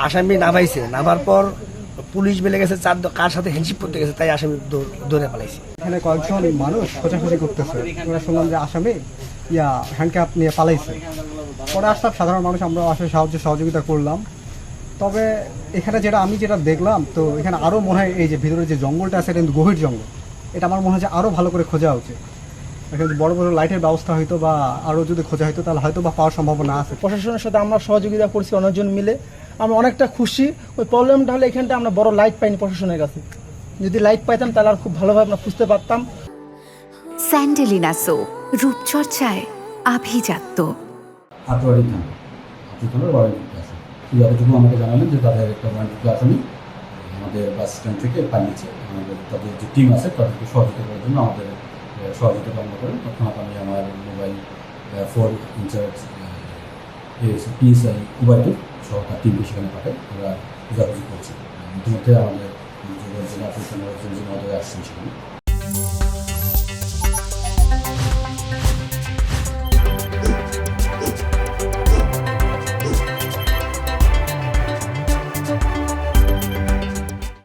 আসামি নামাইছে, নামার পর পুলিশ বেলে গেছে, কার সাথে হ্যান্ডশিপ করতে গেছে, তাই আসামি দৌড়ে পালাইছে। এখানে কয়েকজন মানুষ খোঁজাখুঁজি করতেছে, আমরা শুনলাম যে আসামি হ্যান্ডক্যাপ নিয়ে পালাইছে। পরে আসলাম সাধারণ মানুষ, আমরা আসলে সহযোগিতা করলাম। তবে এখানে আমি যেটা দেখলাম, তো এখানে আরও মনে হয় এই যে ভিতরে যে জঙ্গলটা আছে, এটা কিন্তু গভীর জঙ্গল, এটা আমার মনে হয় যে আরও ভালো করে খোঁজা উচিত। এখানে বড় বড় লাইটের ব্যবস্থা হইতো বা আরও যদি খোঁজা হইতো তাহলে হয়তো বা পাওয়ার সম্ভাবনা আছে। প্রশাসনের সাথে আমরা সহযোগিতা করছি অনেকজন মিলে, আমরা অনেকটা খুশি। ওই প্রবলেমটা হলে এখানটা আমরা বড় লাইট পাইনি প্রশাসনের কাছে, যদি লাইট পাইতাম তাহলে আর খুব ভালোভাবে আমরা খুঁজতে পারতাম। স্যান্ডেলিনা সো, রূপচর্চায় আভিজাত্য। হাতুয়ারি থানা, হাতিতলার ওয়ারেন্টি আছে। যতটুকু আমাকে জানালেন যে তাদের একটা ওয়ারেন্টি আসামি আমাদের বাস স্ট্যান্ড থেকে পালিয়েছে। আমাদের তাদের যে টিম আছে তাদেরকে সহযোগিতা করার জন্য আমাদের সহযোগিতা কামনা করেন। তৎক্ষণাৎ আমি আমার মোবাইল 4 ইনচার্জ PSI উবায়দুল সহ তার টিমকে সেখানে পাঠাই। আমরা খোঁজাখুঁজি করছি। ইতিমধ্যে আমাদের জেলা পুলিশ মহোদয় আসছেন সেখানে।